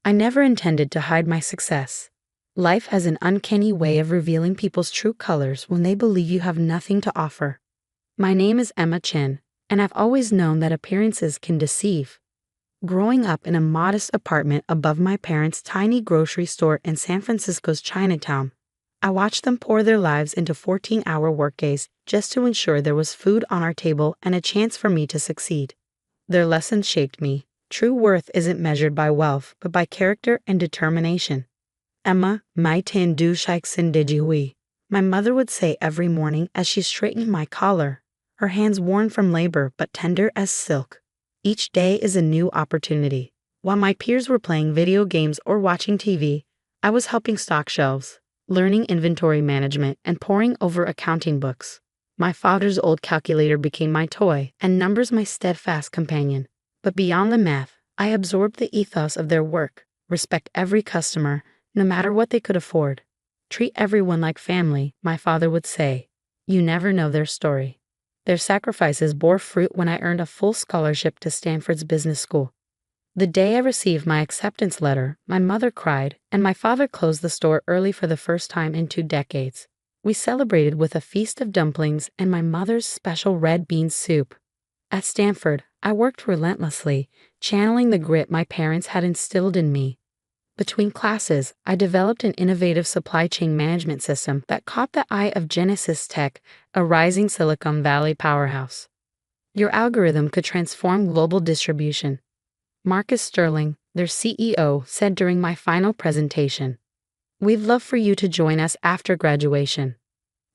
I never intended to hide my success. Life has an uncanny way of revealing people's true colors when they believe you have nothing to offer. My name is Emma Chin, and I've always known that appearances can deceive. Growing up in a modest apartment above my parents' tiny grocery store in San Francisco's Chinatown, I watched them pour their lives into 14-hour workdays just to ensure there was food on our table and a chance for me to succeed. Their lessons shaped me. True worth isn't measured by wealth, but by character and determination. Emma, mai tin du shaik sin dijihui, my mother would say every morning as she straightened my collar, her hands worn from labor but tender as silk. Each day is a new opportunity. While my peers were playing video games or watching TV, I was helping stock shelves, learning inventory management, and poring over accounting books. My father's old calculator became my toy, and numbers my steadfast companion. But beyond the math, I absorbed the ethos of their work. Respect every customer, no matter what they could afford. Treat everyone like family, my father would say. You never know their story. Their sacrifices bore fruit when I earned a full scholarship to Stanford's business school. The day I received my acceptance letter, my mother cried, and my father closed the store early for the first time in 2 decades. We celebrated with a feast of dumplings and my mother's special red bean soup. At Stanford, I worked relentlessly, channeling the grit my parents had instilled in me. Between classes, I developed an innovative supply chain management system that caught the eye of Genesis Tech, a rising Silicon Valley powerhouse. Your algorithm could transform global distribution. Marcus Sterling, their CEO, said during my final presentation, "We'd love for you to join us after graduation."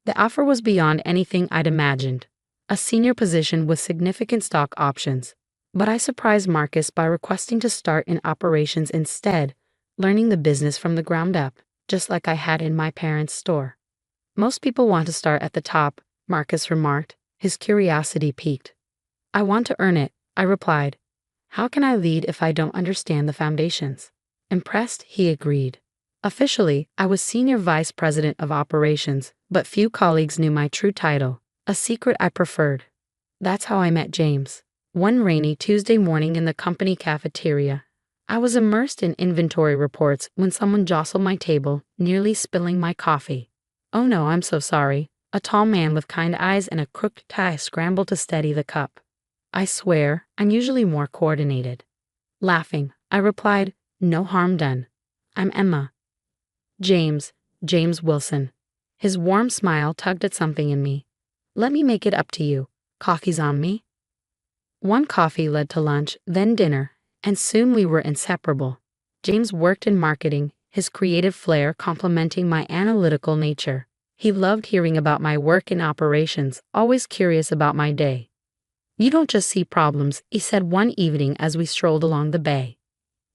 The offer was beyond anything I'd imagined, a senior position with significant stock options. But I surprised Marcus by requesting to start in operations instead, learning the business from the ground up, just like I had in my parents' store. Most people want to start at the top, Marcus remarked, his curiosity piqued. I want to earn it, I replied. How can I lead if I don't understand the foundations? Impressed, he agreed. Officially, I was Senior Vice President of Operations, but few colleagues knew my true title, a secret I preferred. That's how I met James. One rainy Tuesday morning in the company cafeteria, I was immersed in inventory reports when someone jostled my table, nearly spilling my coffee. Oh no, I'm so sorry. A tall man with kind eyes and a crooked tie scrambled to steady the cup. I swear, I'm usually more coordinated. Laughing, I replied, no harm done. I'm Emma. James Wilson. His warm smile tugged at something in me. Let me make it up to you. Coffee's on me. One coffee led to lunch, then dinner, and soon we were inseparable. James worked in marketing, his creative flair complementing my analytical nature. He loved hearing about my work in operations, always curious about my day. You don't just see problems, he said one evening as we strolled along the bay.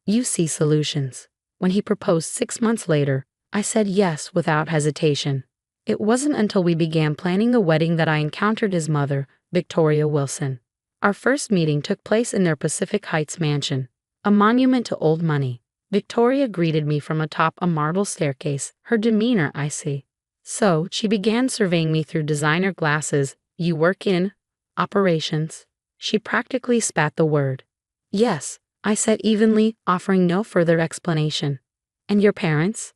You see solutions. When he proposed 6 months later, I said yes without hesitation. It wasn't until we began planning the wedding that I encountered his mother, Victoria Wilson. Our first meeting took place in their Pacific Heights mansion, a monument to old money. Victoria greeted me from atop a marble staircase, her demeanor icy. So, she began surveying me through designer glasses. You work in operations? She practically spat the word. Yes, I said evenly, offering no further explanation. And your parents?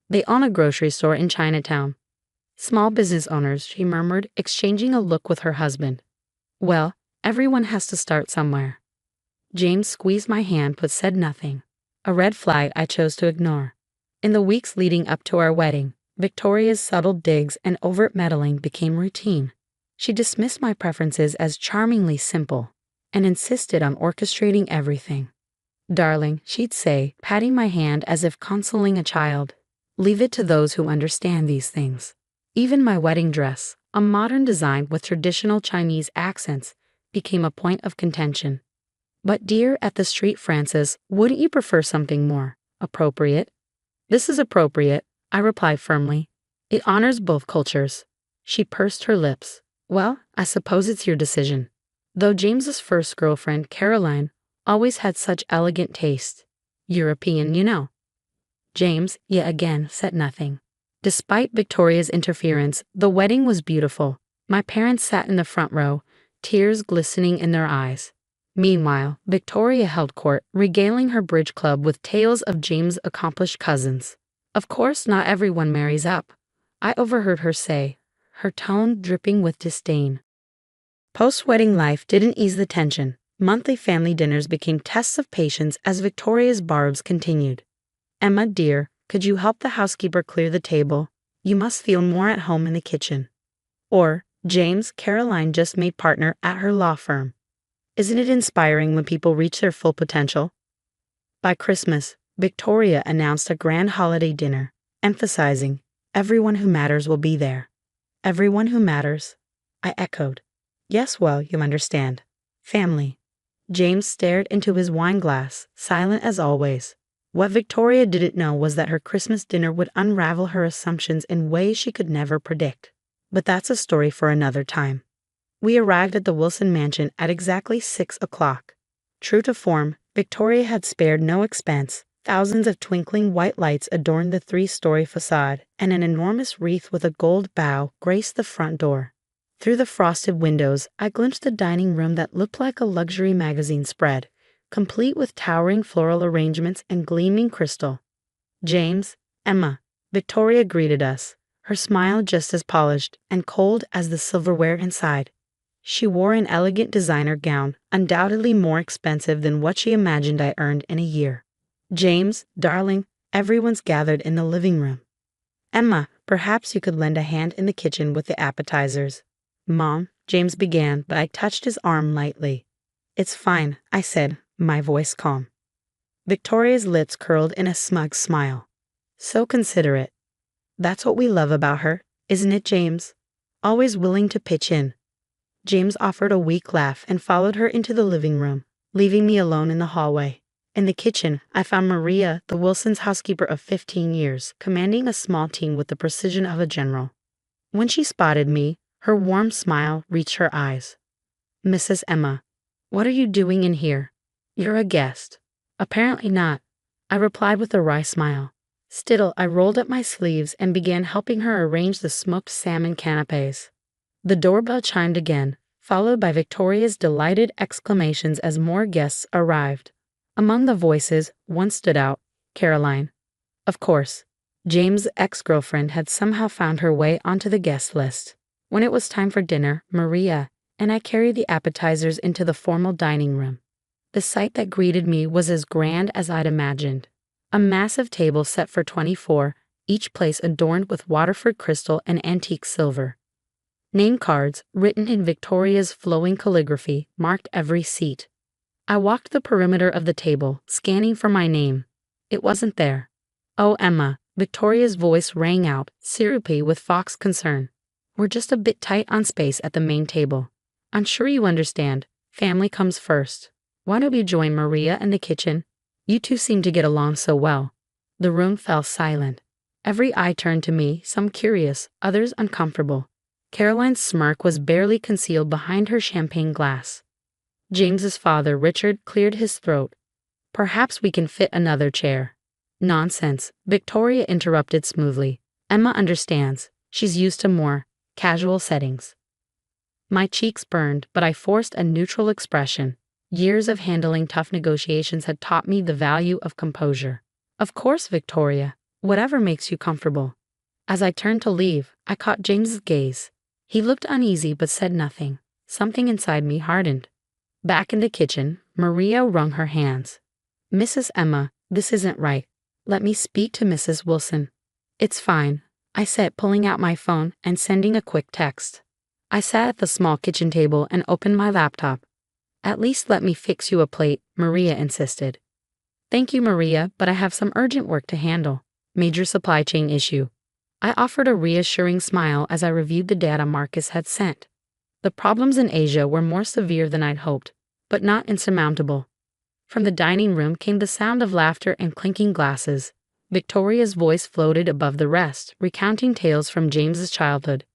They own a grocery store in Chinatown. Small business owners, she murmured, exchanging a look with her husband. Well, everyone has to start somewhere. James squeezed my hand but said nothing, a red flag I chose to ignore. In the weeks leading up to our wedding, Victoria's subtle digs and overt meddling became routine. She dismissed my preferences as charmingly simple and insisted on orchestrating everything. Darling, she'd say, patting my hand as if consoling a child, leave it to those who understand these things. Even my wedding dress, a modern design with traditional Chinese accents, became a point of contention. But dear at the street Francis, wouldn't you prefer something more appropriate? This is appropriate, I replied firmly. It honors both cultures. She pursed her lips. Well, I suppose it's your decision. Though James's first girlfriend, Caroline, always had such elegant taste. European, you know. James, yet again, said nothing. Despite Victoria's interference, the wedding was beautiful. My parents sat in the front row, tears glistening in their eyes. Meanwhile, Victoria held court, regaling her bridge club with tales of James' accomplished cousins. Of course, not everyone marries up, I overheard her say, her tone dripping with disdain. Post-wedding life didn't ease the tension. Monthly family dinners became tests of patience as Victoria's barbs continued. Emma, dear, could you help the housekeeper clear the table? You must feel more at home in the kitchen. Or, James, Caroline just made partner at her law firm. Isn't it inspiring when people reach their full potential? By Christmas, Victoria announced a grand holiday dinner, emphasizing, everyone who matters will be there. Everyone who matters, I echoed. Yes, well, you understand. Family. James stared into his wine glass, silent as always. What Victoria didn't know was that her Christmas dinner would unravel her assumptions in ways she could never predict. But that's a story for another time. We arrived at the Wilson mansion at exactly 6 o'clock. True to form, Victoria had spared no expense. Thousands of twinkling white lights adorned the 3-story facade, and an enormous wreath with a gold bow graced the front door. Through the frosted windows, I glimpsed a dining room that looked like a luxury magazine spread, complete with towering floral arrangements and gleaming crystal. James, Emma, Victoria greeted us, her smile just as polished and cold as the silverware inside. She wore an elegant designer gown, undoubtedly more expensive than what she imagined I earned in a year. James, darling, everyone's gathered in the living room. Emma, perhaps you could lend a hand in the kitchen with the appetizers. Mom, James began, but I touched his arm lightly. It's fine, I said, my voice calm. Victoria's lips curled in a smug smile. So considerate. That's what we love about her, isn't it, James? Always willing to pitch in. James offered a weak laugh and followed her into the living room, leaving me alone in the hallway. In the kitchen, I found Maria, the Wilsons' housekeeper of 15 years, commanding a small team with the precision of a general. When she spotted me, her warm smile reached her eyes. Mrs. Emma, what are you doing in here? You're a guest. Apparently not, I replied with a wry smile. Still, I rolled up my sleeves and began helping her arrange the smoked salmon canapés. The doorbell chimed again, followed by Victoria's delighted exclamations as more guests arrived. Among the voices, one stood out, Caroline. Of course, James' ex-girlfriend had somehow found her way onto the guest list. When it was time for dinner, Maria and I carried the appetizers into the formal dining room. The sight that greeted me was as grand as I'd imagined. A massive table set for 24, each place adorned with Waterford crystal and antique silver. Name cards, written in Victoria's flowing calligraphy, marked every seat. I walked the perimeter of the table, scanning for my name. It wasn't there. Oh, Emma, Victoria's voice rang out, syrupy with fox concern. We're just a bit tight on space at the main table. I'm sure you understand. Family comes first. Why don't you join Maria in the kitchen? You two seem to get along so well. The room fell silent. Every eye turned to me, some curious, others uncomfortable. Caroline's smirk was barely concealed behind her champagne glass. James's father, Richard, cleared his throat. Perhaps we can fit another chair. Nonsense, Victoria interrupted smoothly. Emma understands. She's used to more casual settings. My cheeks burned, but I forced a neutral expression. Years of handling tough negotiations had taught me the value of composure. Of course, Victoria, whatever makes you comfortable. As I turned to leave, I caught James's gaze. He looked uneasy but said nothing. Something inside me hardened. Back in the kitchen, Maria wrung her hands. Mrs. Emma, this isn't right. Let me speak to Mrs. Wilson. It's fine, I said, pulling out my phone and sending a quick text. I sat at the small kitchen table and opened my laptop. At least let me fix you a plate, Maria insisted. Thank you, Maria, but I have some urgent work to handle. Major supply chain issue. I offered a reassuring smile as I reviewed the data Marcus had sent. The problems in Asia were more severe than I'd hoped, but not insurmountable. From the dining room came the sound of laughter and clinking glasses. Victoria's voice floated above the rest, recounting tales from James's childhood.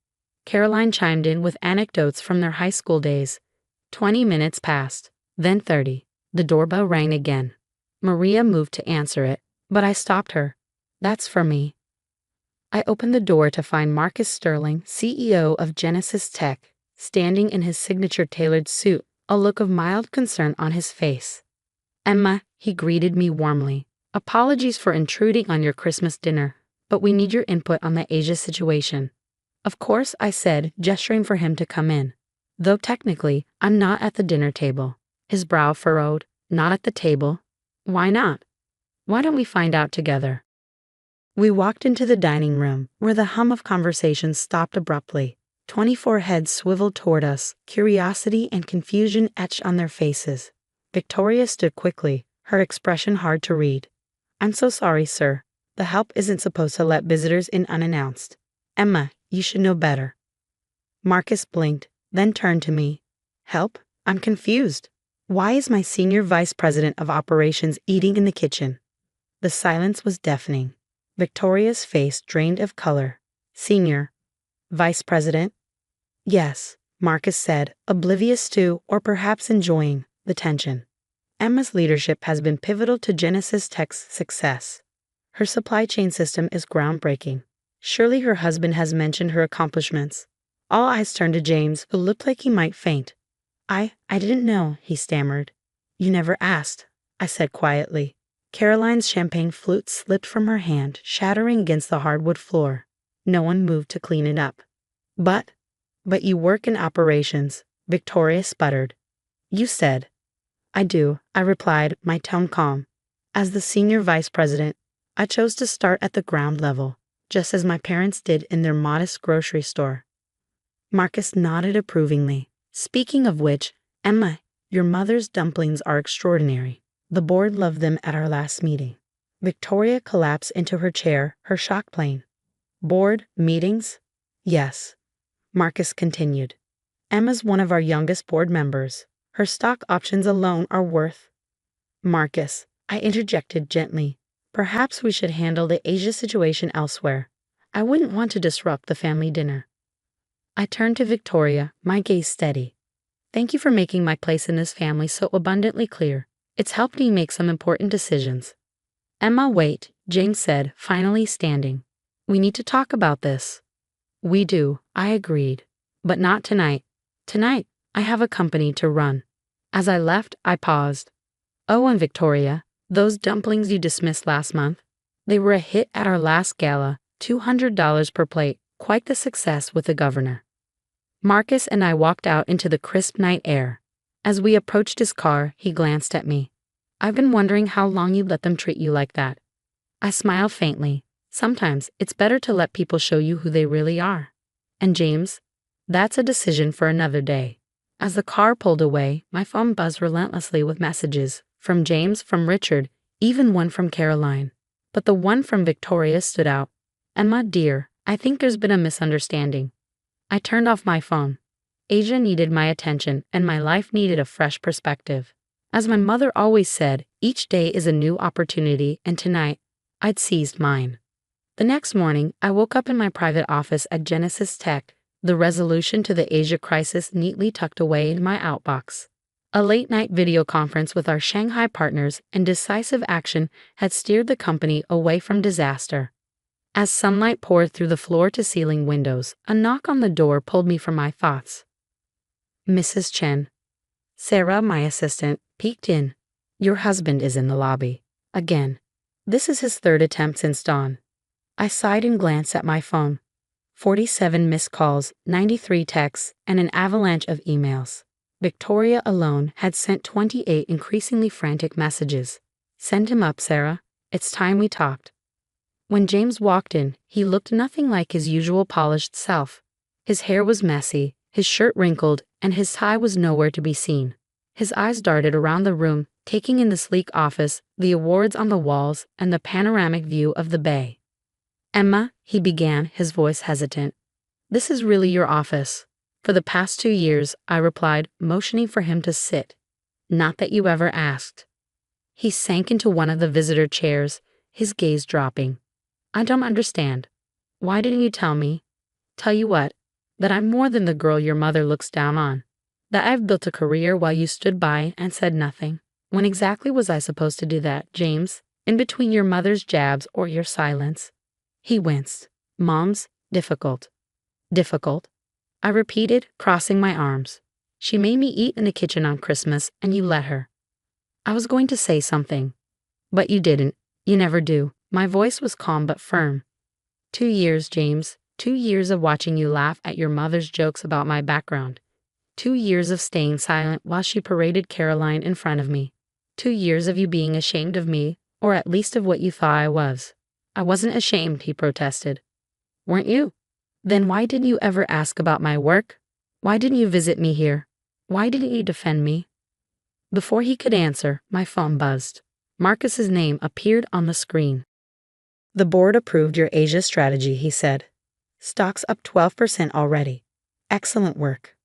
Caroline chimed in with anecdotes from their high school days. 20 minutes passed, then 30. The doorbell rang again. Maria moved to answer it, but I stopped her. That's for me. I opened the door to find Marcus Sterling, CEO of Genesis Tech, standing in his signature tailored suit, a look of mild concern on his face. "Emma," he greeted me warmly. "Apologies for intruding on your Christmas dinner, but we need your input on the Asia situation." "Of course," I said, gesturing for him to come in. "Though technically, I'm not at the dinner table." His brow furrowed. "Not at the table? Why not?" "Why don't we find out together?" We walked into the dining room, where the hum of conversation stopped abruptly. 24 heads swiveled toward us, curiosity and confusion etched on their faces. Victoria stood quickly, her expression hard to read. "I'm so sorry, sir. The help isn't supposed to let visitors in unannounced. Emma, you should know better." Marcus blinked, then turned to me. "Help? I'm confused. Why is my senior vice president of operations eating in the kitchen?" The silence was deafening. Victoria's face drained of color. "Senior vice president?" "Yes," Marcus said, oblivious to, or perhaps enjoying, the tension. "Emma's leadership has been pivotal to Genesis Tech's success. Her supply chain system is groundbreaking. Surely her husband has mentioned her accomplishments." All eyes turned to James, who looked like he might faint. I didn't know," he stammered. "You never asked," I said quietly. Caroline's champagne flute slipped from her hand, shattering against the hardwood floor. No one moved to clean it up. But you work in operations," Victoria sputtered. "You said." "I do," I replied, my tone calm. "As the senior vice president, I chose to start at the ground level, just as my parents did in their modest grocery store." Marcus nodded approvingly. "Speaking of which, Emma, your mother's dumplings are extraordinary. The board loved them at our last meeting." Victoria collapsed into her chair, her shock plain. "Board meetings?" "Yes," Marcus continued. "Emma's one of our youngest board members. Her stock options alone are worth—" "Marcus," I interjected gently, "perhaps we should handle the Asia situation elsewhere. I wouldn't want to disrupt the family dinner." I turned to Victoria, my gaze steady. "Thank you for making my place in this family so abundantly clear. It's helped me make some important decisions." "Emma, wait," James said, finally standing. "We need to talk about this." "We do," I agreed. "But not tonight. Tonight, I have a company to run." As I left, I paused. "Oh, and Victoria, those dumplings you dismissed last month, they were a hit at our last gala, $200 per plate, quite the success with the governor." Marcus and I walked out into the crisp night air. As we approached his car, he glanced at me. "I've been wondering how long you'd let them treat you like that." I smiled faintly. "Sometimes it's better to let people show you who they really are." "And James?" "That's a decision for another day." As the car pulled away, my phone buzzed relentlessly with messages. From James, from Richard, even one from Caroline. But the one from Victoria stood out. "Emma, dear, I think there's been a misunderstanding." I turned off my phone. Asia needed my attention, and my life needed a fresh perspective. As my mother always said, each day is a new opportunity, and tonight, I'd seized mine. The next morning, I woke up in my private office at Genesis Tech, the resolution to the Asia crisis neatly tucked away in my outbox. A late-night video conference with our Shanghai partners and decisive action had steered the company away from disaster. As sunlight poured through the floor-to-ceiling windows, a knock on the door pulled me from my thoughts. "Mrs. Chen." Sarah, my assistant, peeked in. "Your husband is in the lobby. Again. This is his third attempt since dawn." I sighed and glanced at my phone. 47 missed calls, 93 texts, and an avalanche of emails. Victoria alone had sent 28 increasingly frantic messages. "Send him up, Sarah. It's time we talked." When James walked in, he looked nothing like his usual polished self. His hair was messy, his shirt wrinkled, and his tie was nowhere to be seen. His eyes darted around the room, taking in the sleek office, the awards on the walls, and the panoramic view of the bay. "Emma," he began, his voice hesitant. "This is really your office." "For the past 2 years," I replied, motioning for him to sit. "Not that you ever asked." He sank into one of the visitor chairs, his gaze dropping. "I don't understand. Why didn't you tell me?" "Tell you what? That I'm more than the girl your mother looks down on. That I've built a career while you stood by and said nothing. When exactly was I supposed to do that, James? In between your mother's jabs or your silence?" He winced. "Mom's difficult." "Difficult?" I repeated, crossing my arms. She made me eat in the kitchen on Christmas, and you let her. I was going to say something. But you didn't. You never do. My voice was calm but firm. 2 years, James. 2 years of watching you laugh at your mother's jokes about my background. 2 years of staying silent while she paraded Caroline in front of me. 2 years of you being ashamed of me, or at least of what you thought I was. I wasn't ashamed, he protested. Weren't you? Then why didn't you ever ask about my work? Why didn't you visit me here? Why didn't you defend me? Before he could answer, my phone buzzed. Marcus's name appeared on the screen. The board approved your Asia strategy, he said. Stocks up 12% already. Excellent work.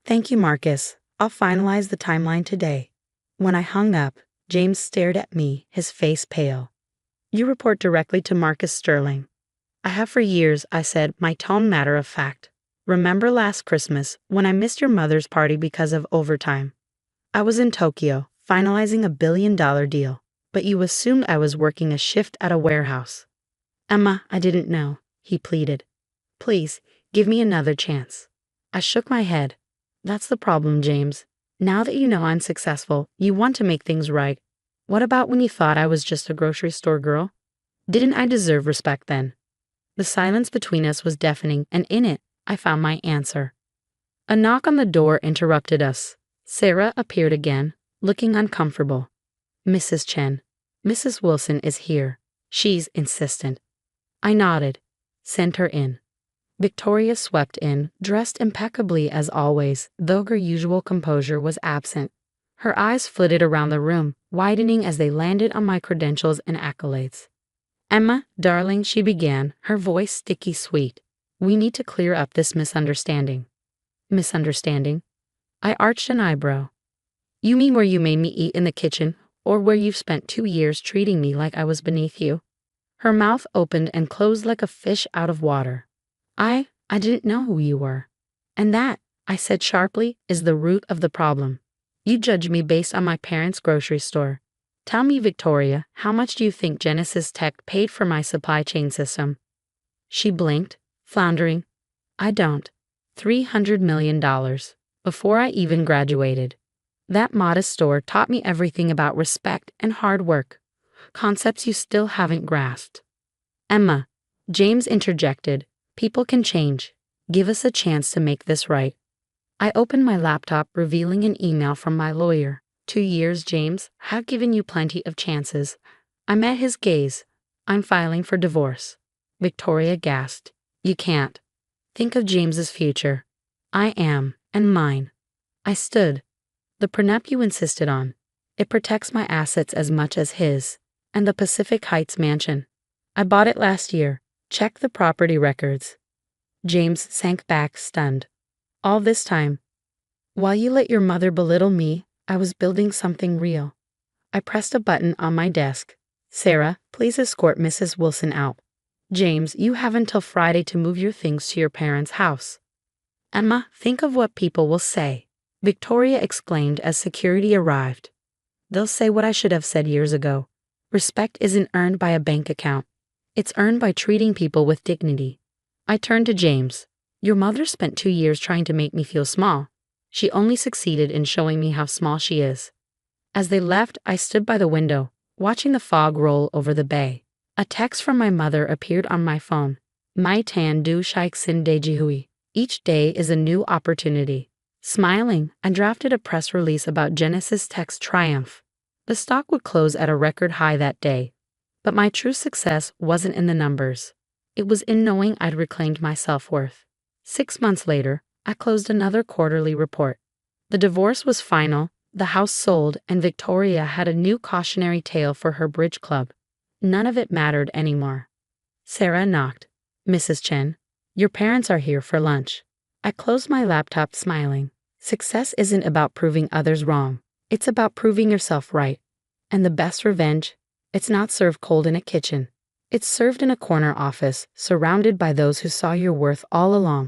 Thank you, Marcus. I'll finalize the timeline today. When I hung up, James stared at me, his face pale. You report directly to Marcus Sterling. I have for years, I said, my tone matter of fact. Remember last Christmas when I missed your mother's party because of overtime? I was in Tokyo, finalizing a $1 billion deal, but you assumed I was working a shift at a warehouse. Emma, I didn't know, he pleaded. Please, give me another chance. I shook my head. That's the problem, James. Now that you know I'm successful, you want to make things right. What about when you thought I was just a grocery store girl? Didn't I deserve respect then? The silence between us was deafening, and in it, I found my answer. A knock on the door interrupted us. Sarah appeared again, looking uncomfortable. Mrs. Chen, Mrs. Wilson is here. She's insistent. I nodded. Sent her in. Victoria swept in, dressed impeccably as always, though her usual composure was absent. Her eyes flitted around the room, widening as they landed on my credentials and accolades. Emma, darling, she began, her voice sticky sweet. We need to clear up this misunderstanding. Misunderstanding? I arched an eyebrow. You mean where you made me eat in the kitchen, or where you've spent 2 years treating me like I was beneath you? Her mouth opened and closed like a fish out of water. I didn't know who you were. And that, I said sharply, is the root of the problem. You judge me based on my parents' grocery store. Tell me, Victoria, how much do you think Genesis Tech paid for my supply chain system? She blinked, floundering. I don't. $300 million. Before I even graduated. That modest store taught me everything about respect and hard work. Concepts you still haven't grasped. Emma, James interjected. People can change. Give us a chance to make this right. I opened my laptop, revealing an email from my lawyer. 2 years, James. Have given you plenty of chances. I met his gaze. I'm filing for divorce. Victoria gasped. You can't. Think of James's future. I am, and mine. I stood. The prenup you insisted on. It protects my assets as much as his. And the Pacific Heights mansion. I bought it last year. Check the property records. James sank back, stunned. All this time, while you let your mother belittle me, I was building something real. I pressed a button on my desk. Sarah, please escort Mrs. Wilson out. James, you have until Friday to move your things to your parents' house. Emma, think of what people will say, Victoria exclaimed as security arrived. They'll say what I should have said years ago. Respect isn't earned by a bank account. It's earned by treating people with dignity. I turned to James. Your mother spent 2 years trying to make me feel small. She only succeeded in showing me how small she is. As they left, I stood by the window, watching the fog roll over the bay. A text from my mother appeared on my phone. Mai tan du shaik sin de jihui. Each day is a new opportunity. Smiling, I drafted a press release about Genesis Tech's triumph. The stock would close at a record high that day. But my true success wasn't in the numbers. It was in knowing I'd reclaimed my self-worth. 6 months later, I closed another quarterly report. The divorce was final, the house sold, and Victoria had a new cautionary tale for her bridge club. None of it mattered anymore. Sarah knocked. Mrs. Chen, your parents are here for lunch. I closed my laptop, smiling. Success isn't about proving others wrong. It's about proving yourself right. And the best revenge? It's not served cold in a kitchen. It's served in a corner office, surrounded by those who saw your worth all along.